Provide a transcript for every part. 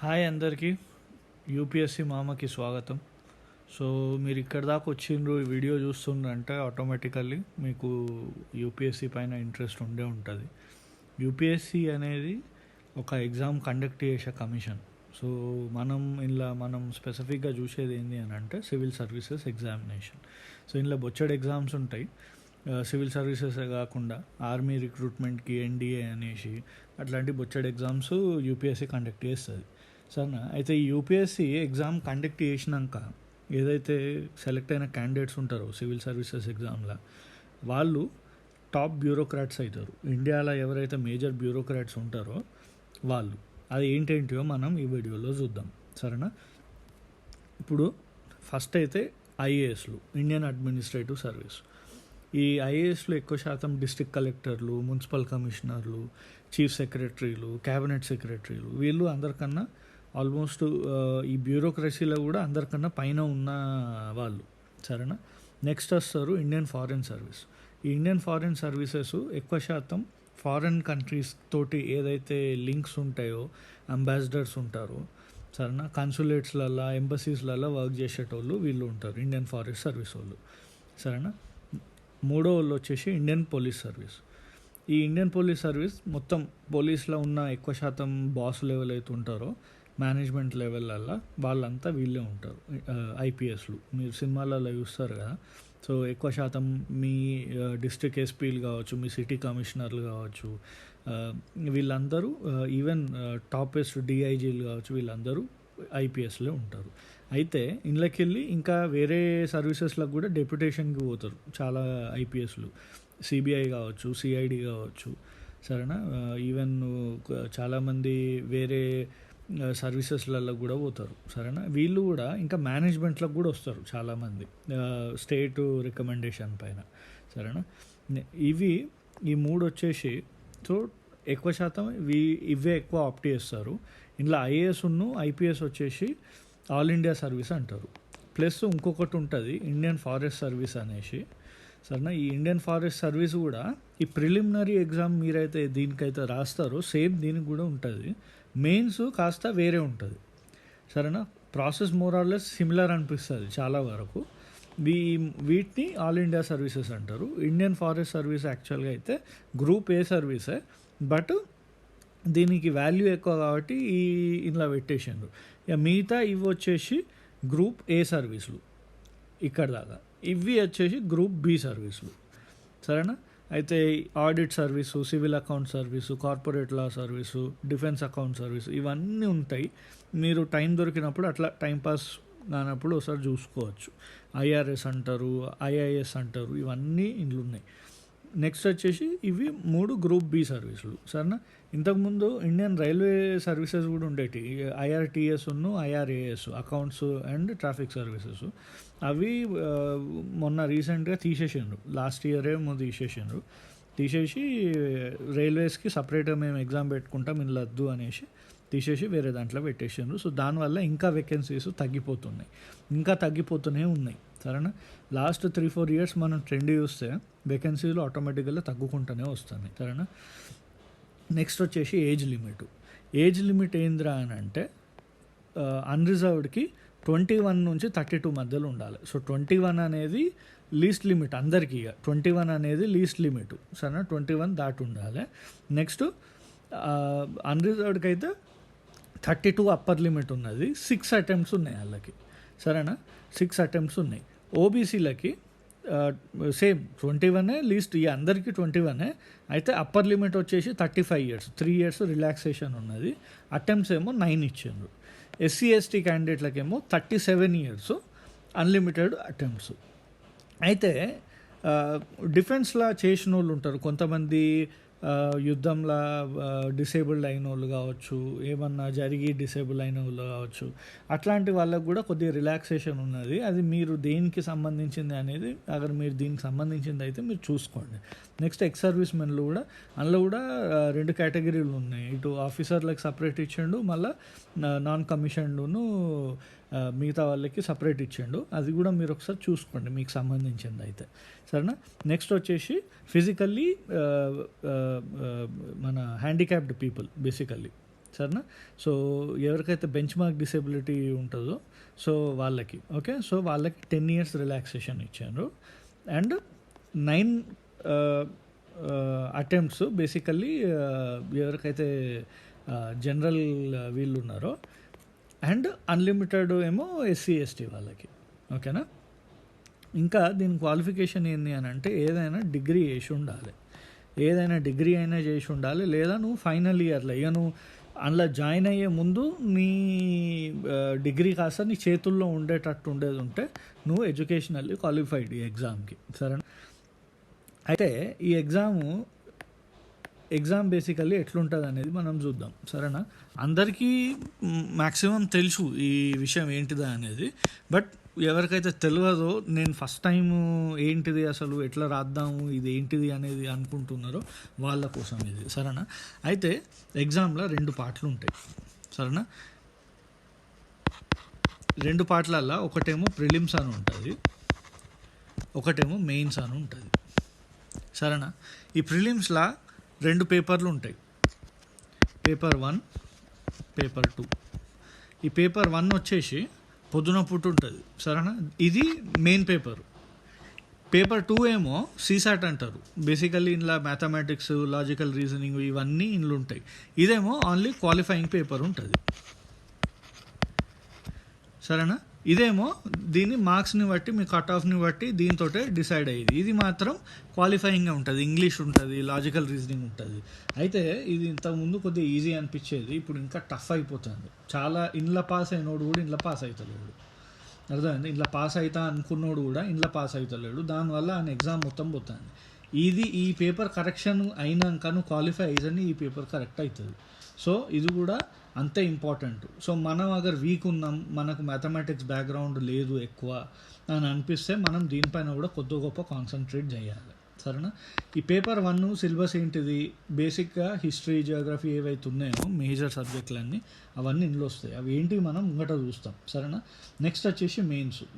Hi అందరికీ. UPSC మామకి స్వాగతం. సో మీరు ఇక్కడ దాకా వచ్చిండ్రు, ఈ వీడియో చూస్తుండ్రంటే ఆటోమేటికల్లీ మీకు యూపీఎస్సి పైన ఇంట్రెస్ట్ ఉండే ఉంటుంది. యూపీఎస్సి అనేది ఒక ఎగ్జామ్ కండక్ట్ చేసే కమిషన్. సో మనం స్పెసిఫిక్గా చూసేది ఏంటి అని అంటే సివిల్ సర్వీసెస్ ఎగ్జామినేషన్. సో ఇందులో బొచ్చడి ఎగ్జామ్స్ ఉంటాయి. సివిల్ సర్వీసెస్ కాకుండా ఆర్మీ రిక్రూట్మెంట్కి ఎన్డీఏ అనేసి అట్లాంటి బొచ్చడి ఎగ్జామ్స్ యూపీఎస్సి కండక్ట్ చేస్తుంది. సరేనా? అయితే ఈ యూపీఎస్సి ఎగ్జామ్ కండక్ట్ చేసినాక ఏదైతే సెలెక్ట్ అయిన క్యాండిడేట్స్ ఉంటారో సివిల్ సర్వీసెస్ ఎగ్జామ్లో వాళ్ళు టాప్ బ్యూరోక్రాట్స్ అవుతారు. ఇండియాలో ఎవరైతే మేజర్ బ్యూరోక్రాట్స్ ఉంటారో వాళ్ళు అది ఏంటేంటియో మనం ఈ వీడియోలో చూద్దాం. సరేనా? ఇప్పుడు ఫస్ట్ అయితే ఐఏఎస్లు, ఇండియన్ అడ్మినిస్ట్రేటివ్ సర్వీస్. ఈ ఐఏఎస్లో ఎక్కువ శాతం డిస్ట్రిక్ట్ కలెక్టర్లు, మున్సిపల్ కమిషనర్లు, చీఫ్ సెక్రటరీలు, క్యాబినెట్ సెక్రటరీలు వీళ్ళు అందరికన్నా ఆల్మోస్ట్ ఈ బ్యూరోక్రసీలో కూడా అందరికన్నా పైన ఉన్న వాళ్ళు. సరేనా? నెక్స్ట్ వస్తారు ఇండియన్ ఫారిన్ సర్వీస్. ఈ ఇండియన్ ఫారిన్ సర్వీసెస్ ఎక్కువ శాతం ఫారిన్ కంట్రీస్ తోటి ఏదైతే లింక్స్ ఉంటాయో అంబాసిడర్స్ ఉంటారో, సరేనా, కన్సులేట్స్లలో, ఎంబసీస్లలో వర్క్ చేసేటోళ్ళు వీళ్ళు ఉంటారు, ఇండియన్ ఫారిన్ సర్వీస్ వాళ్ళు. సరేనా? మూడో వాళ్ళు వచ్చేసి ఇండియన్ పోలీస్ సర్వీస్. ఈ ఇండియన్ పోలీస్ సర్వీస్ మొత్తం పోలీస్లో ఉన్న ఎక్కువ శాతం బాస్ లెవెల్ అయితే ఉంటారో మేనేజ్మెంట్ లెవెల్లో వాళ్ళంతా వీళ్ళే ఉంటారు, ఐపీఎస్లు. మీరు సినిమాలలో చూస్తారు కదా. సో ఎక్కువ శాతం మీ డిస్ట్రిక్ట్ ఎస్పీలు కావచ్చు, మీ సిటీ కమిషనర్లు కావచ్చు, వీళ్ళందరూ ఈవెన్ టాపెస్ట్ డిఐజీలు కావచ్చు, వీళ్ళందరూ ఐపీఎస్లో ఉంటారు. అయితే ఇందులోకి వెళ్ళి ఇంకా వేరే సర్వీసెస్లకు కూడా డెప్యుటేషన్కి పోతారు చాలా ఐపీఎస్లు. సిబిఐ కావచ్చు, సిఐడి కావచ్చు. సరేనా? ఈవెన్ చాలామంది వేరే సర్వీసెస్లలో కూడా పోతారు. సరేనా? వీళ్ళు కూడా ఇంకా మేనేజ్మెంట్లకు కూడా వస్తారు చాలామంది స్టేట్ రికమెండేషన్ పైన. సరేనా? ఈ మూడు వచ్చేసి సో ఎక్కువ శాతం ఇవే ఎక్కువ ఆప్ట్ చేస్తారు. ఇందులో ఐఏఎస్ను ఐపీఎస్ వచ్చేసి ఆల్ ఇండియా సర్వీస్ అంటారు. ప్లస్ ఇంకొకటి ఉంటుంది ఇండియన్ ఫారెస్ట్ సర్వీస్ అనేసి. సరేనా? ఈ ఇండియన్ ఫారెస్ట్ సర్వీస్ కూడా ఈ ప్రిలిమినరీ ఎగ్జామ్ మీరైతే దీనికైతే రాస్తారో సేమ్ దీనికి కూడా ఉంటుంది. మెయిన్స్ కాస్త వేరే ఉంటుంది. సరేనా? ప్రాసెస్ మోరార్లెస్ సిమిలర్ అనిపిస్తుంది చాలా వరకు. వీటిని ఆల్ ఇండియా సర్వీసెస్ అంటారు. ఇండియన్ ఫారెస్ట్ సర్వీస్ యాక్చువల్గా అయితే గ్రూప్ ఏ సర్వీసే, బట్ దీనికి వాల్యూ ఎక్కువ కాబట్టి ఇందులో పెట్టేసిండ్రు. ఇక మిగతా ఇవి వచ్చేసి గ్రూప్ ఏ సర్వీసులు ఇక్కడ దాకా. ఇవి వచ్చేసి గ్రూప్ బి సర్వీసులు. సరేనా? అయితే audit service, civil account service, corporate law service, defence account service ఇవన్నీ ఉంటాయి. మీరు టైం దొరికినప్పుడు అట్లా టైంపాస్ కానప్పుడు ఒకసారి చూసుకోవచ్చు. ఐఆర్ఎస్ అంటారు, ఐఐఎస్ అంటారు, ఇవన్నీ ఇందులో ఉన్నాయి. నెక్స్ట్ వచ్చేసి ఇవి 3 గ్రూప్ బి సర్వీసులు. సరేనా? ఇంతకుముందు ఇండియన్ రైల్వే సర్వీసెస్ కూడా ఉండేవి, IRTS IRAS, accounts and traffic services. అవి మొన్న రీసెంట్గా తీసేసిండ్రు, లాస్ట్ ఇయర్ ఏమో తీసేసి రైల్వేస్కి సపరేట్గా మేము ఎగ్జామ్ పెట్టుకుంటాం ఇందులో వద్దు అనేసి తీసేసి వేరే దాంట్లో పెట్టేసిండ్రు. సో దానివల్ల ఇంకా వేకెన్సీస్ ఇంకా తగ్గిపోతూనే ఉన్నాయి. సరేనా? లాస్ట్ 3-4 ఇయర్స్ మనం ట్రెండ్ చూస్తే వేకెన్సీలు ఆటోమేటిక్గా తగ్గుకుంటూనే వస్తుంది. సరేనా? నెక్స్ట్ వచ్చేసి ఏజ్ లిమిట్ ఏంద్రా అని అంటే అన్రిజర్వ్డ్కి 21 నుంచి 32 మధ్యలో ఉండాలి. సో 21 అనేది లీస్ట్ లిమిట్ అందరికీ. 21 అనేది లీస్ట్ లిమిట్. సరేనా? 21 దాటి ఉండాలి. నెక్స్ట్ అన్రిజర్వ్డ్కి అయితే 32 అప్పర్ లిమిట్ ఉన్నది. 6 అటెంప్ట్స్ ఉన్నాయి వాళ్ళకి. సరేనా? 6 అటెంప్ట్స్ ఉన్నాయి. ఓబీసీలకి సేమ్ 21 లీస్ట్, అందరికీ 21. అయితే అప్పర్ లిమిట్ వచ్చేసి 35 ఇయర్స్, 3 ఇయర్స్ రిలాక్సేషన్ ఉన్నది. అటెంప్ట్స్ ఏమో 9 ఇచ్చిండ్రు. ఎస్సీ ఎస్టీ క్యాండిడేట్లకేమో 37 ఇయర్స్ అన్లిమిటెడ్ అటెంప్ట్స్. అయితే డిఫెన్స్లా చేసిన వాళ్ళు ఉంటారు కొంతమంది, యుద్ధంలో డిసేబుల్డ్ అయిన వాళ్ళు కావచ్చు, ఏమన్నా జరిగి డిసేబుల్ అయిన వాళ్ళు కావచ్చు. అట్లాంటి వాళ్ళకు కూడా కొద్దిగా రిలాక్సేషన్ ఉన్నది. అది మీరు దేనికి సంబంధించింది అనేది, అगर మీరు దీనికి సంబంధించింది అయితే మీరు చూసుకోండి. నెక్స్ట్ ఎక్స్ సర్వీస్ మెన్లు కూడా, అందులో కూడా 2 కేటగిరీలు ఉన్నాయి. ఇటు ఆఫీసర్లకు సపరేట్ ఇచ్చిండు, మళ్ళీ నాన్ కమిషన్డ్ను మిగతా వాళ్ళకి సపరేట్ ఇచ్చిండు. అది కూడా మీరు ఒకసారి చూసుకోండి మీకు సంబంధించింది అయితే. సరేనా? నెక్స్ట్ వచ్చేసి ఫిజికల్లీ మన హ్యాండిక్యాప్డ్ పీపుల్ బేసికల్లీ. సరేనా. సో ఎవరికైతే బెంచ్ మార్క్ డిసేబిలిటీ ఉంటుందో సో వాళ్ళకి ఓకే, సో వాళ్ళకి 10 years రిలాక్సేషన్ ఇచ్చారు. అండ్ 9 అటెంప్ట్స్ బేసికల్లీ ఎవరికైతే జనరల్ వీళ్ళు ఉన్నారో, అండ్ అన్లిమిటెడ్ ఏమో ఎస్సీ ఎస్టీ వాళ్ళకి. ఓకేనా. ఇంకా దీని క్వాలిఫికేషన్ ఏంది అని అంటే ఏదైనా డిగ్రీ చేసి ఉండాలి, ఏదైనా డిగ్రీ అయినా చేసి ఉండాలి, లేదా నువ్వు ఫైనల్ ఇయర్లో ఇక నువ్వు అందులో జాయిన్ అయ్యే ముందు నీ డిగ్రీ కాస్త నీ చేతుల్లో ఉండేటట్టు ఉండేది ఉంటే నువ్వు ఎడ్యుకేషనల్లీ క్వాలిఫైడ్ ఈ ఎగ్జామ్కి. సరేనా. అయితే ఈ ఎగ్జామ్ బేసికల్లీ ఎట్లుంటుంది అనేది మనం చూద్దాం. సరేనా. అందరికీ మ్యాక్సిమం తెలుసు ఈ విషయం ఏంటిదా అనేది, బట్ ఎవరికైతే తెలియదో, నేను ఫస్ట్ టైం ఏంటిది అసలు ఎట్లా రాద్దాము ఇది ఏంటిది అనేది అనుకుంటున్నారో వాళ్ళ కోసం ఇది. సరేనా. అయితే ఎగ్జామ్లో 2 పార్ట్లు ఉంటాయి. సరేనా. 2 పార్ట్లల్లో ఒకటేమో ప్రిలిమ్స్ అని ఉంటుంది, ఒకటేమో మెయిన్స్ అని ఉంటుంది. సరేనా. ఈ ప్రిలిమ్స్లో 2 పేపర్లు ఉంటాయి, పేపర్ 1, పేపర్ 2. ఈ పేపర్ 1 వచ్చేసి పొద్దున పూట ఉంటుంది. సరేనా. ఇది మెయిన్ పేపర్. పేపర్ 2 ఏమో సీసాట్ అంటారు. బేసికల్లీ ఇందులో మ్యాథమెటిక్స్, లాజికల్ రీజనింగ్ ఇవన్నీ ఇందులో ఉంటాయి. ఇదేమో ఓన్లీ క్వాలిఫైయింగ్ పేపర్ ఉంటుంది. సరేనా. ఇదేమో దీని మార్క్స్ని బట్టి, మీ కట్ ఆఫ్ని బట్టి దీంతో డిసైడ్ అయ్యేది. ఇది మాత్రం క్వాలిఫైయింగ్గా ఉంటుంది, ఇంగ్లీష్ ఉంటుంది, లాజికల్ రీజనింగ్ ఉంటుంది. అయితే ఇది ఇంతకుముందు కొద్దిగా ఈజీ అనిపించేది, ఇప్పుడు ఇంకా టఫ్ అయిపోతుంది. చాలా ఇంట్లో పాస్ అయినోడు కూడా ఇంట్లో పాస్ అవుతలేడు, అర్థమైంది. ఇంట్లో పాస్ అవుతా అనుకున్నోడు కూడా ఇంట్లో పాస్ అవుతలేడు. దానివల్ల ఆయన ఎగ్జామ్ మొత్తం పోతుంది. ఈ పేపర్ కరెక్షన్ అయినాక నువ్వు క్వాలిఫై అయ్యేదని ఈ పేపర్ కరెక్ట్ అవుతుంది. సో ఇది కూడా అంతే ఇంపార్టెంట్. సో మనం అగర్ వీక్ ఉన్నాం, మనకు మ్యాథమెటిక్స్ బ్యాక్గ్రౌండ్ లేదు ఎక్కువ అని అనిపిస్తే మనం దీనిపైన కూడా కొద్ది గొప్ప కాన్సన్ట్రేట్ చేయాలి. సరేనా. ఈ పేపర్ 1 సిలబస్ ఏంటిది, బేసిక్గా హిస్టరీ, జియోగ్రఫీ ఏవైతే ఉన్నాయో మేజర్ సబ్జెక్టులన్నీ అవన్నీ ఇందులో వస్తాయి. అవి ఏంటి మనం ముంగట చూస్తాం. సరేనా. నెక్స్ట్ వచ్చేసి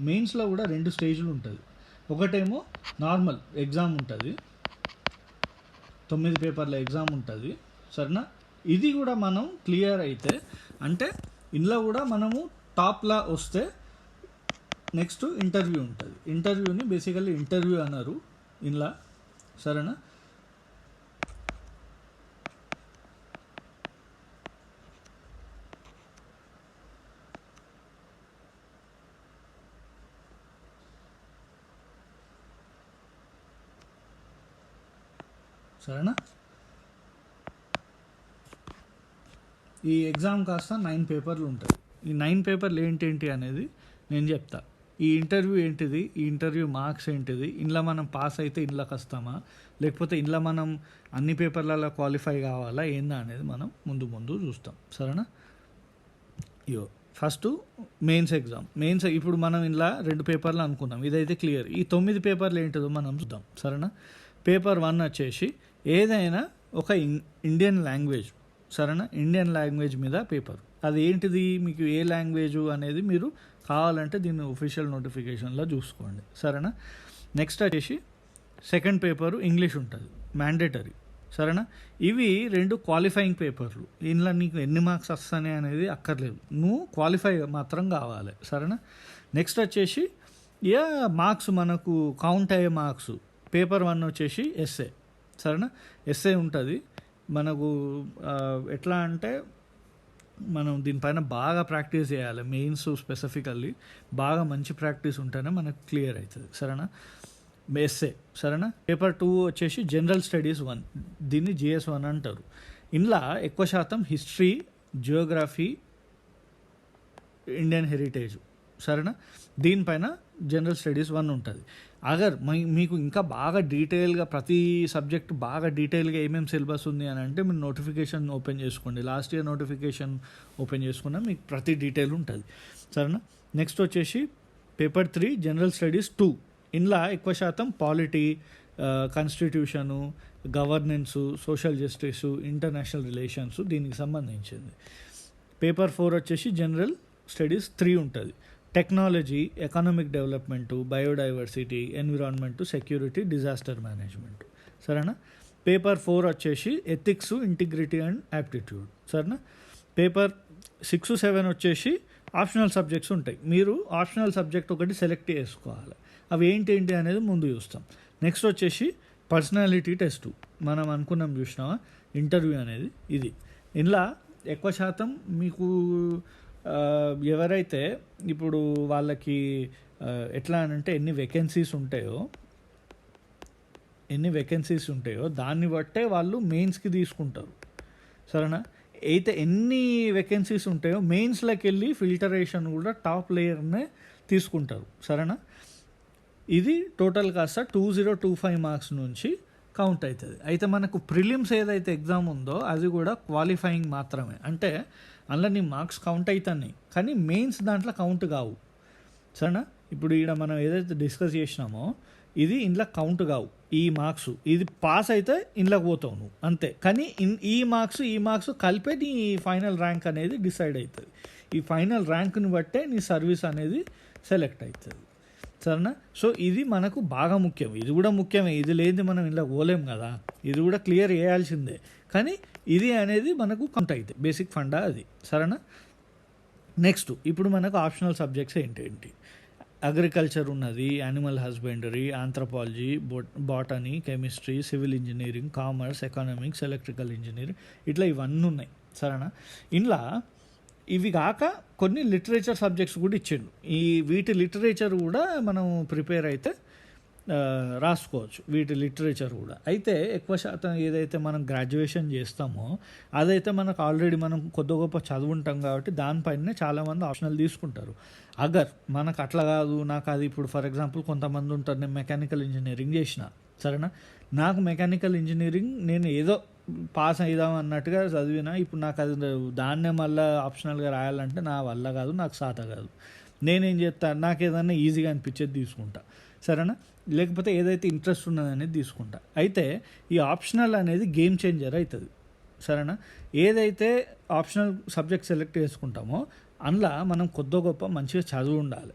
మెయిన్స్లో కూడా 2 స్టేజ్లు ఉంటుంది. ఒకటేమో నార్మల్ ఎగ్జామ్ ఉంటుంది, 9 పేపర్ల ఎగ్జామ్ ఉంటుంది. సరేనా. ఇది కూడా మనం క్లియర్ అయితే అంటే ఇందులో కూడా మనము టాప్లా వస్తే నెక్స్ట్ ఇంటర్వ్యూ ఉంటుంది. ఇంటర్వ్యూని బేసికల్లీ ఇంటర్వ్యూ అన్నారు ఇందులో. సరేనా. సరేనా. ఈ ఎగ్జామ్ కాస్త 9 పేపర్లు ఉంటాయి. ఈ 9 పేపర్లు ఏంటి అనేది నేను చెప్తా. ఈ ఇంటర్వ్యూ ఏంటిది, ఈ ఇంటర్వ్యూ మార్క్స్ ఏంటిది, ఇందులో మనం పాస్ అయితే ఇంట్లోకి వస్తామా, లేకపోతే ఇందులో మనం అన్ని పేపర్లలో క్వాలిఫై కావాలా ఏందా అనేది మనం ముందు చూస్తాం. సరేనా. First mains exam. ఇప్పుడు మనం ఇందులో 2 పేపర్లు అనుకున్నాం, ఇదైతే క్లియర్. ఈ 9 పేపర్లు ఏంటిదో మనం చూద్దాం. సరేనా. పేపర్ 1 వచ్చేసి ఏదైనా ఒక ఇండియన్ లాంగ్వేజ్. సరేనా. ఇండియన్ లాంగ్వేజ్ మీద పేపర్. అది ఏంటిది, మీకు ఏ లాంగ్వేజ్ అనేది మీరు కావాలంటే దీన్ని ఒఫీషియల్ నోటిఫికేషన్లో చూసుకోండి. సరేనా. నెక్స్ట్ వచ్చేసి సెకండ్ పేపరు ఇంగ్లీష్ ఉంటుంది, మ్యాండేటరీ. సరేనా. ఇవి 2 క్వాలిఫైయింగ్ పేపర్లు. ఇందులో నీకు ఎన్ని మార్క్స్ వస్తాయి అనేది అక్కర్లేదు, నువ్వు క్వాలిఫై మాత్రం కావాలి. సరేనా. నెక్స్ట్ వచ్చేసి మార్క్స్ మనకు కౌంట్ అయ్యే మార్క్స్. పేపర్ 1 వచ్చేసి ఎస్ఏ. సరేనా. ఎస్ఏ ఉంటుంది మనకు. ఎట్లా అంటే మనం దీనిపైన బాగా ప్రాక్టీస్ చేయాలి. మెయిన్స్ స్పెసిఫికల్లీ బాగా మంచి ప్రాక్టీస్ ఉంటేనే మనకు క్లియర్ అవుతుంది. సరేనా. ఎస్ఏ. సరేనా. పేపర్ 2 వచ్చేసి జనరల్ స్టడీస్ 1, దీన్ని GS1 అంటారు. ఇందులో ఎక్కువ శాతం హిస్టరీ, జియోగ్రఫీ, ఇండియన్ హెరిటేజ్. సరేనా. దీనిపైన జనరల్ స్టడీస్ 1 ఉంటుంది. అగర్ మీకు ఇంకా బాగా డీటెయిల్గా ప్రతి సబ్జెక్ట్ బాగా డీటెయిల్గా ఏమేమి సిలబస్ ఉంది అని అంటే మీరు నోటిఫికేషన్ ఓపెన్ చేసుకోండి. లాస్ట్ ఇయర్ నోటిఫికేషన్ ఓపెన్ చేసుకున్నా మీకు ప్రతి డీటెయిల్ ఉంటుంది. సరేనా. నెక్స్ట్ వచ్చేసి పేపర్ 3 జనరల్ స్టడీస్ 2. ఇందులో ఎక్కువ శాతం polity, constitution, governance, social justice, international relations దీనికి సంబంధించింది. పేపర్ 4 వచ్చేసి జనరల్ స్టడీస్ 3 ఉంటుంది. Technology, economic development, biodiversity, environment, security, disaster management. సరేనా. పేపర్ 4 వచ్చేసి ఎథిక్స్, ఇంటిగ్రిటీ అండ్ యాప్టిట్యూడ్. సరేనా. పేపర్ 6-7 వచ్చేసి ఆప్షనల్ సబ్జెక్ట్స్ ఉంటాయి. మీరు ఆప్షనల్ సబ్జెక్ట్ ఒకటి సెలెక్ట్ చేసుకోవాలి. అవి ఏంటి అనేది ముందు చూస్తాం. నెక్స్ట్ వచ్చేసి పర్సనాలిటీ టెస్ట్, మనం అనుకున్నాం చూసినావా ఇంటర్వ్యూ అనేది. ఇది ఇలా ఎక్కువ శాతం మీకు ఎవరైతే ఇప్పుడు వాళ్ళకి ఎట్లా అంటే ఎన్ని వేకెన్సీస్ ఉంటాయో దాన్ని బట్టే వాళ్ళు మెయిన్స్కి తీసుకుంటారు. సరేనా? అయితే ఎన్ని వేకెన్సీస్ ఉంటాయో మెయిన్స్లోకి వెళ్ళి ఫిల్టరేషన్ కూడా టాప్ లేయర్నే తీసుకుంటారు. సరేనా? ఇది టోటల్ కాస్త 2025 మార్క్స్ నుంచి కౌంట్ అవుతుంది. అయితే మనకు ప్రిలిమ్స్ ఏదైతే ఎగ్జామ్ ఉందో అది కూడా క్వాలిఫైయింగ్ మాత్రమే. అంటే అందులో నీ మార్క్స్ కౌంట్ అవుతున్నాయి కానీ మెయిన్స్ దాంట్లో కౌంట్ కావు. సరేనా? ఇప్పుడు ఇక్కడ మనం ఏదైతే డిస్కస్ చేసినామో ఇది ఇంట్లో కౌంట్ కావు. ఈ మార్క్స్ ఇది పాస్ అయితే ఇంట్లోకి పోతావు నువ్వు అంతే. కానీ ఈ మార్క్స్ కలిపే నీ ఫైనల్ ర్యాంక్ అనేది డిసైడ్ అవుతుంది. ఈ ఫైనల్ ర్యాంక్ని బట్టే నీ సర్వీస్ అనేది సెలెక్ట్ అవుతుంది. సరేనా? సో ఇది మనకు బాగా ముఖ్యం. ఇది కూడా ముఖ్యమే, ఇది లేనిది మనం ఇలా పోలేం కదా, ఇది కూడా క్లియర్ చేయాల్సిందే. కానీ ఇది అనేది మనకు కౌంట్ అవుతుంది, బేసిక్ ఫండా అది. సరేనా? నెక్స్ట్ ఇప్పుడు మనకు ఆప్షనల్ సబ్జెక్ట్స్ ఏంటి? అగ్రికల్చర్ ఉన్నది, animal husbandry, anthropology, botany, chemistry, civil engineering, commerce, economics, electrical engineering, ఇట్లా ఇవన్నీ ఉన్నాయి. సరేనా? ఇంట్లో ఇవి కాక కొన్ని లిటరేచర్ సబ్జెక్ట్స్ కూడా ఇచ్చిండు. వీటి లిటరేచర్ కూడా మనం ప్రిపేర్ అయితే రాసుకోవచ్చు, వీటి లిటరేచర్ కూడా. అయితే ఎక్కువ శాతం ఏదైతే మనం గ్రాడ్యుయేషన్ చేస్తామో అదైతే మనకు ఆల్రెడీ మనం కొద్ది గొప్ప చదువుంటాం కాబట్టి దానిపైనే చాలామంది ఆప్షనల్ తీసుకుంటారు. అగర్ మనకు అట్లా కాదు, నాకు అది ఇప్పుడు ఫర్ ఎగ్జాంపుల్ కొంతమంది ఉంటారు, నేను మెకానికల్ ఇంజనీరింగ్ చేసిన, సరేనా, నాకు మెకానికల్ ఇంజనీరింగ్ నేను ఏదో పాస్ అయిదాం అన్నట్టుగా చదివినా, ఇప్పుడు నాకు అది దాన్నే మళ్ళీ ఆప్షనల్గా రాయాలంటే నా వల్ల కాదు, నాకు సాత కాదు. నేనేం చేస్తాను, నాకు ఏదన్నా ఈజీగా అనిపించేది తీసుకుంటా, సరేనా, లేకపోతే ఏదైతే ఇంట్రెస్ట్ ఉన్నదనేది తీసుకుంటా. అయితే ఈ ఆప్షనల్ అనేది గేమ్ చేంజర్ అవుతుంది. సరేనా? ఏదైతే ఆప్షనల్ సబ్జెక్ట్ సెలెక్ట్ చేసుకుంటామో అందులో మనం కొద్ది గొప్ప మంచిగా చదువు ఉండాలి,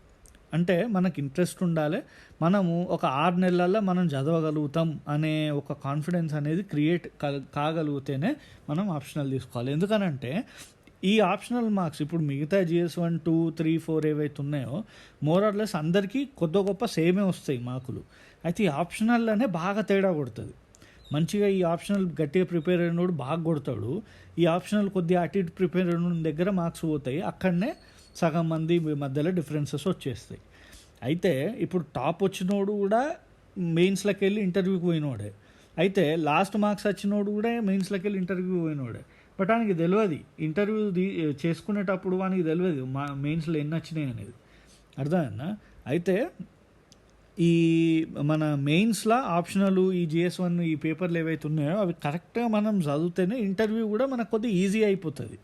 అంటే మనకు ఇంట్రెస్ట్ ఉండాలి, మనము ఒక 6 నెలల్లో మనం చదవగలుగుతాం అనే ఒక కాన్ఫిడెన్స్ అనేది క్రియేట్ కాగలిగితేనే మనం ఆప్షనల్ తీసుకోవాలి. ఎందుకనంటే ఈ ఆప్షనల్ మార్క్స్ ఇప్పుడు మిగతా GS1, 2, 3, 4 ఏవైతే ఉన్నాయో మోరార్లెస్ అందరికీ కొద్ది గొప్ప సేమే వస్తాయి మార్కులు. అయితే ఈ ఆప్షనల్లోనే బాగా తేడా కొడుతుంది. మంచిగా ఈ ఆప్షనల్ గట్టిగా ప్రిపేర్ అయినోడు బాగా కొడతాడు, ఈ ఆప్షనల్ కొద్దిగా అటు ఇటు ప్రిపేర్ అయిన దగ్గర మార్క్స్ పోతాయి, అక్కడనే సగం మంది మధ్యలో డిఫరెన్సెస్ వచ్చేస్తాయి. అయితే ఇప్పుడు టాప్ వచ్చినోడు కూడా మెయిన్స్లోకి వెళ్ళి ఇంటర్వ్యూకి పోయినోడే, అయితే లాస్ట్ మార్క్స్ వచ్చినోడు కూడా మెయిన్స్లోకి వెళ్ళి ఇంటర్వ్యూకి పోయినోడే. బట్ వానికి తెలియదు, ఇంటర్వ్యూ చేసుకునేటప్పుడు వానికి తెలియదు మా మెయిన్స్లో ఎన్ని వచ్చినాయి అనేది. అర్థమైందా? అయితే ఈ మన మెయిన్స్లో ఆప్షనల్ ఈ GS1 ఈ పేపర్లు ఏవైతే ఉన్నాయో అవి కరెక్ట్గా మనం చదివితేనే ఇంటర్వ్యూ కూడా మనకు కొద్దిగా ఈజీ అయిపోతుంది.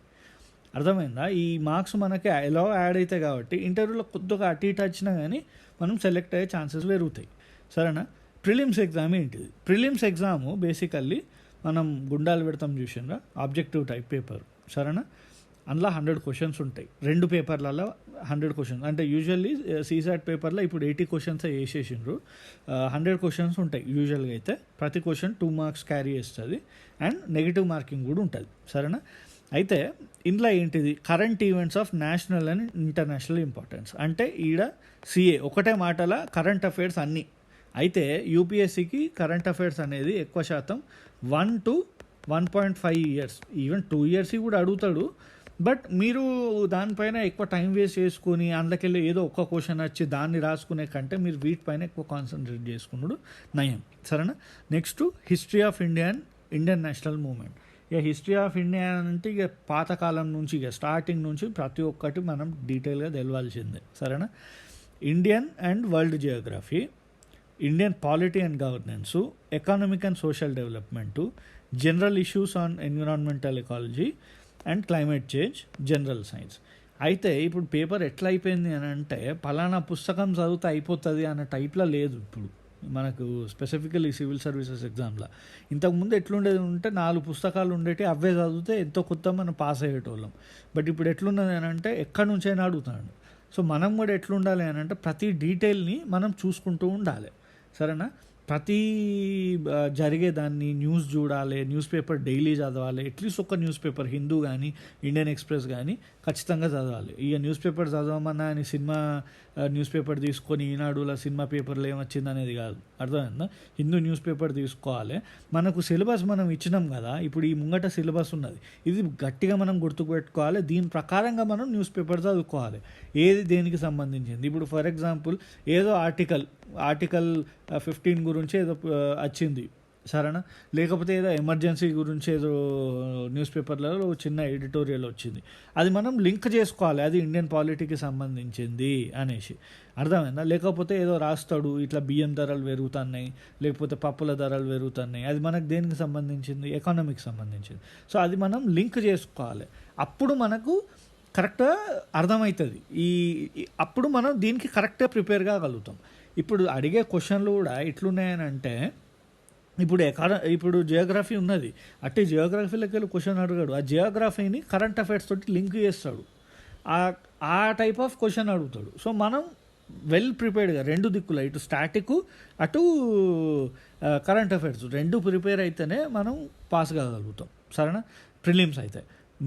అర్థమైందా? ఈ మార్క్స్ మనకి ఎలా యాడ్ అవుతాయి కాబట్టి ఇంటర్వ్యూలో కొద్దిగా అటు ఇటు వచ్చినా కానీ మనం సెలెక్ట్ అయ్యే ఛాన్సెస్ పెరుగుతాయి. సరేనా? ప్రిలిమ్స్ ఎగ్జామ్ ఏంటిది? ప్రిలిమ్స్ ఎగ్జాము బేసికల్లీ మనం గుండాలు పెడతాం చూసిండ్రా, ఆబ్జెక్టివ్ టైప్ పేపర్. సరేనా? అందులో 100 క్వశ్చన్స్ ఉంటాయి, 2 పేపర్లలో 100 క్వశ్చన్స్. అంటే యూజువల్లీ CSAT పేపర్లో ఇప్పుడు 80 క్వశ్చన్స్ వేసేసిండ్రు, 100 క్వశ్చన్స్ ఉంటాయి యూజువల్గా. అయితే ప్రతి క్వశ్చన్ 2 మార్క్స్ క్యారీ చేస్తుంది అండ్ నెగిటివ్ మార్కింగ్ కూడా ఉంటుంది. సరేనా? అయితే ఇందులో ఏంటిది, current events of national and international importance. అంటే ఈడ CA ఒకటే మాటల కరెంట్ అఫైర్స్ అన్నీ. అయితే UPSCకి కరెంట్ అఫైర్స్ అనేది ఎక్కువ శాతం 1 to 1.5 years, ఈవెన్ 2 years కూడా అడుగుతాడు. బట్ మీరు దానిపైన ఎక్కువ టైం వేస్ట్ చేసుకొని అందులోకెళ్ళి ఏదో ఒక్క క్వశ్చన్ వచ్చి దాన్ని రాసుకునే కంటే మీరు వీటిపైన ఎక్కువ కాన్సన్ట్రేట్ చేసుకున్నాడు నయం. సరేనా? Next history of Indian national movement. ఇక హిస్టరీ ఆఫ్ ఇండియా అంటే ఇక పాతకాలం నుంచి ఇక స్టార్టింగ్ నుంచి ప్రతి ఒక్కటి మనం డీటెయిల్గా తెలవాల్సిందే. సరేనా? Indian and world Geography, Indian polity and governance, economic and social development, general issues on environmental ecology and climate change, general science. అయితే ఇప్పుడు పేపర్ ఎట్లా అయిపోయింది అని అంటే పలానా పుస్తకం చదివితే అయిపోతుంది అన్న టైప్లో లేదు ఇప్పుడు మనకు, స్పెసిఫికలీ సివిల్ సర్వీసెస్ ఎగ్జామ్లో. ఇంతకుముందు ఎట్లుండేది అంటే 4 పుస్తకాలు ఉండేవి, అవే చదివితే ఎంతో కొత్త మనం పాస్ అయ్యేటోళ్ళం. బట్ ఇప్పుడు ఎట్లున్నది అని అంటే ఎక్కడి నుంచైనా అడుగుతాడు. సో మనం కూడా ఎట్లుండాలి అని అంటే ప్రతి డీటెయిల్ని మనం చూసుకుంటూ ఉండాలి. సరేనా? ప్రతి జరిగేదాన్ని న్యూస్ చూడాలి, న్యూస్ పేపర్ డైలీ చదవాలి, అట్లీస్ట్ ఒక న్యూస్ పేపర్ హిందూ కానీ ఇండియన్ ఎక్స్ప్రెస్ కానీ ఖచ్చితంగా చదవాలి. ఇక న్యూస్ పేపర్ చదవమన్నా అని సినిమా న్యూస్ పేపర్ తీసుకొని ఈనాడులో సినిమా పేపర్లో ఏమొచ్చింది అనేది కాదు, అర్థమైందా? హిందూ న్యూస్ పేపర్ తీసుకోవాలి. మనకు సిలబస్ మనం ఇచ్చినాం కదా, ఇప్పుడు ఈ ముంగట సిలబస్ ఉన్నది, ఇది గట్టిగా మనం గుర్తుపెట్టుకోవాలి. దీని ప్రకారంగా మనం న్యూస్ పేపర్ చదువుకోవాలి, ఏది దేనికి సంబంధించింది. ఇప్పుడు ఫర్ ఎగ్జాంపుల్ ఏదో ఆర్టికల్ 15 గురించి ఏదో వచ్చింది, సరేనా? లేకపోతే ఏదో ఎమర్జెన్సీ గురించి ఏదో న్యూస్ పేపర్లలో చిన్న ఎడిటోరియల్ వచ్చింది, అది మనం లింక్ చేసుకోవాలి, అది ఇండియన్ పాలిటీకి సంబంధించింది అనేసి, అర్థమైందా? లేకపోతే ఏదో రాస్తాడు ఇట్లా బియ్యం ధరలు పెరుగుతున్నాయి, లేకపోతే పప్పుల ధరలు పెరుగుతున్నాయి, అది మనకు దేనికి సంబంధించింది? ఎకానమీకి సంబంధించింది. సో అది మనం లింక్ చేసుకోవాలి, అప్పుడు మనకు కరెక్ట్గా అర్థమవుతుంది. అప్పుడు మనం దీనికి కరెక్ట్గా ప్రిపేర్ కాగలుగుతాం. ఇప్పుడు అడిగే క్వశ్చన్లు కూడా ఎట్లున్నాయని అంటే, ఇప్పుడు జియోగ్రఫీ ఉన్నది, అట్టే జియోగ్రఫీలోకి వెళ్ళి క్వశ్చన్ అడిగాడు, ఆ జియోగ్రఫీని కరెంట్ అఫైర్స్ తోటి లింక్ చేస్తాడు, ఆ టైప్ ఆఫ్ క్వశ్చన్ అడుగుతాడు. సో మనం వెల్ ప్రిపేర్డ్గా రెండు దిక్కుల, ఇటు స్టాటిక్ అటు కరెంట్ అఫైర్స్ రెండు ప్రిపేర్ అయితేనే మనం పాస్ కాగలుగుతాం, సరేనా? ప్రిలిమ్స్ అయితే.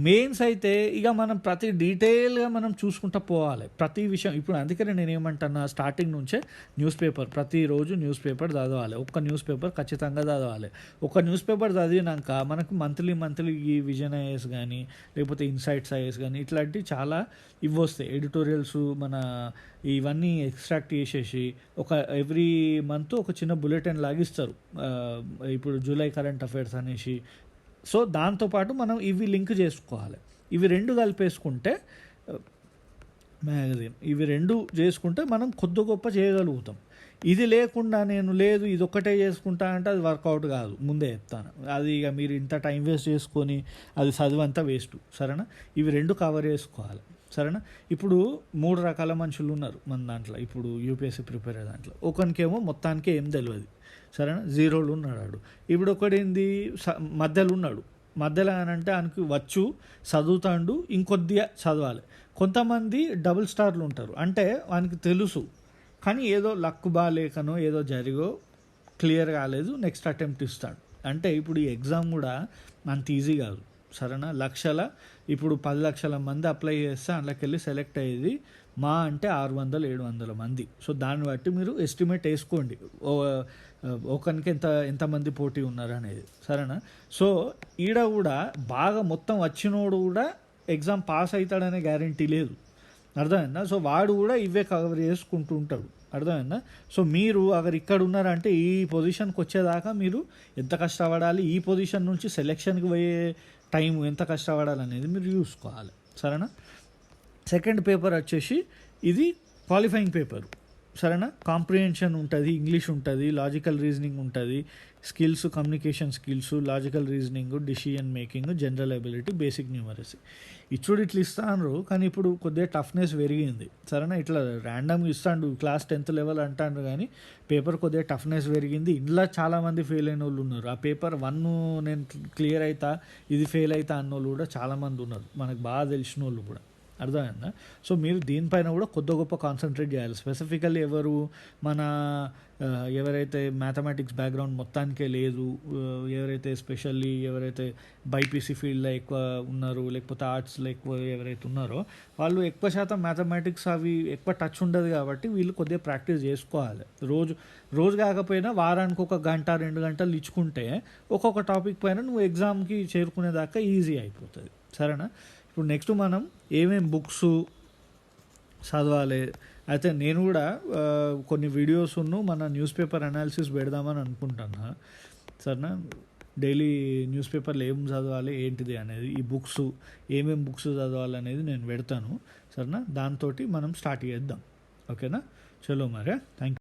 మెయిన్స్ అయితే ఇక మనం ప్రతి డీటెయిల్గా మనం చూసుకుంటూ పోవాలి ప్రతి విషయం. ఇప్పుడు అందుకనే నేను ఏమంటున్నా, స్టార్టింగ్ నుంచే న్యూస్ పేపర్, ప్రతిరోజు న్యూస్ పేపర్ చదవాలి, ఒక్క న్యూస్ పేపర్ ఖచ్చితంగా చదవాలి. ఒక న్యూస్ పేపర్ చదివినాక మనకు మంత్లీ ఈ విజన్ ఐఏఎస్ కానీ లేకపోతే ఇన్సైట్స్ ఐఏఎస్ కానీ ఇట్లాంటివి చాలా వస్తాయి, ఎడిటోరియల్స్ మన ఇవన్నీ ఎక్స్ట్రాక్ట్ చేసేసి ఒక ఎవ్రీ మంత్ ఒక చిన్న బులెటిన్ లాగిస్తారు, ఇప్పుడు జూలై కరెంట్ అఫైర్స్ అనేసి. సో దాంతోపాటు మనం ఇవి లింక్ చేసుకోవాలి, ఇవి రెండు కలిపేసుకుంటే మ్యాగజైన్, ఇవి రెండు చేసుకుంటే మనం కొద్ది గొప్ప చేయగలుగుతాం. ఇది లేకుండా నేను లేదు ఇది ఒక్కటే చేసుకుంటా అంటే అది వర్కౌట్ కాదు, ముందే చెప్తాను. అది ఇక మీరు ఇంత టైం వేస్ట్ చేసుకొని అది చదువంతా వేస్ట్, సరేనా? ఇవి రెండు కవర్ చేసుకోవాలి, సరేనా? ఇప్పుడు 3 రకాల మనుషులు ఉన్నారు మన దాంట్లో, ఇప్పుడు యూపీఎస్సీ ప్రిపేర్ అయ్యే దాంట్లో. ఒకనికేమో మొత్తానికి ఏం తెలియదు, సరేనా? జీరోలు ఉన్నాడు. ఇప్పుడు ఒకడేంది మధ్యలో ఉన్నాడు, మధ్యలో అని అంటే ఆయనకి వచ్చు, చదువుతాడు, ఇంకొద్దిగా చదవాలి. కొంతమంది డబుల్ స్టార్లు ఉంటారు, అంటే వానికి తెలుసు కానీ ఏదో లక్ బాగాలేకనో ఏదో జరిగో క్లియర్ కాలేదు, నెక్స్ట్ అటెంప్ట్ ఇస్తాడు. అంటే ఇప్పుడు ఈ ఎగ్జామ్ కూడా అంత ఈజీ కాదు, సరేనా? ఇప్పుడు 10 లక్షల మంది అప్లై చేస్తే అందులోకి వెళ్ళి సెలెక్ట్ అయ్యేది మా అంటే 600-700 మంది. సో దాన్ని బట్టి మీరు ఎస్టిమేట్ వేసుకోండి ఒకరికి ఎంతమంది పోటీ ఉన్నారు అనేది, సరేనా? సో ఈడ కూడా బాగా మొత్తం వచ్చినోడు కూడా ఎగ్జామ్ పాస్ అవుతాడనే గ్యారంటీ లేదు, అర్థమైందా? సో వాడు కూడా ఇవే కవర్ చేసుకుంటూ ఉంటాడు, అర్థమైందా? సో మీరు అగర్ ఇక్కడ ఉన్నారంటే ఈ పొజిషన్కి వచ్చేదాకా మీరు ఎంత కష్టపడాలి, ఈ పొజిషన్ నుంచి సెలెక్షన్కి పోయే టైం ఎంత కష్టపడాలి అనేది మీరు చూసుకోవాలి, సరేనా? సెకండ్ పేపర్ వచ్చేసి ఇది క్వాలిఫైయింగ్ పేపర్, సరేనా? కాంప్రిహెన్షన్ ఉంటుంది, ఇంగ్లీష్ ఉంటుంది, లాజికల్ రీజనింగ్ ఉంటుంది, skills, communication skills, logical reasoning, decision making, general ability, basic numeracy. ఇట్లా ఇస్తాను కానీ ఇప్పుడు కొద్దిగా టఫ్నెస్ పెరిగింది, సరేనా? ఇట్లా ర్యాండమ్గా ఇస్తాడు, క్లాస్ 10th లెవెల్ అంటాడు కానీ పేపర్ కొద్దిగా టఫ్నెస్ పెరిగింది. ఇంట్లో చాలామంది ఫెయిల్ అయిన వాళ్ళు ఉన్నారు, ఆ పేపర్ 1 నేను క్లియర్ అవుతా ఇది ఫెయిల్ అవుతా అన్న వాళ్ళు కూడా చాలామంది ఉన్నారు, మనకు బాగా తెలిసిన వాళ్ళు కూడా, అర్థమైందా? సో మీరు దీనిపైన కూడా కొద్ది గొప్ప కాన్సన్ట్రేట్ చేయాలి. స్పెసిఫికల్లీ ఎవరైతే మ్యాథమెటిక్స్ బ్యాక్గ్రౌండ్ మొత్తానికే లేదు, ఎవరైతే బైపీసీ ఫీల్డ్లో ఎక్కువ ఉన్నారు, లేకపోతే ఆర్ట్స్లో ఎక్కువ ఎవరైతే ఉన్నారో వాళ్ళు ఎక్కువ శాతం మ్యాథమెటిక్స్ అవి ఎక్కువ టచ్ ఉండదు కాబట్టి వీళ్ళు కొద్దిగా ప్రాక్టీస్ చేసుకోవాలి. రోజు కాకపోయినా వారానికి 1 గంట 2 గంటలు ఇచ్చుకుంటే ఒక్కొక్క టాపిక్ పైన నువ్వు ఎగ్జామ్కి చేరుకునేదాకా ఈజీ అయిపోతుంది, సరేనా? ఇప్పుడు నెక్స్ట్ మనం ఏమేం బుక్స్ చదవాలి అయితే నేను కూడా కొన్ని వీడియోస్ మన న్యూస్ పేపర్ అనాలిసిస్ పెడదామని అనుకుంటున్నా, సరేనా? డైలీ న్యూస్ పేపర్లో ఏం చదవాలి ఏంటిది అనేది, ఈ బుక్స్ ఏమేమి బుక్స్ చదవాలి అనేది నేను పెడతాను, సరేనా? దాంతో మనం స్టార్ట్ చేద్దాం, ఓకేనా? చలో మరి, థ్యాంక్ యూ.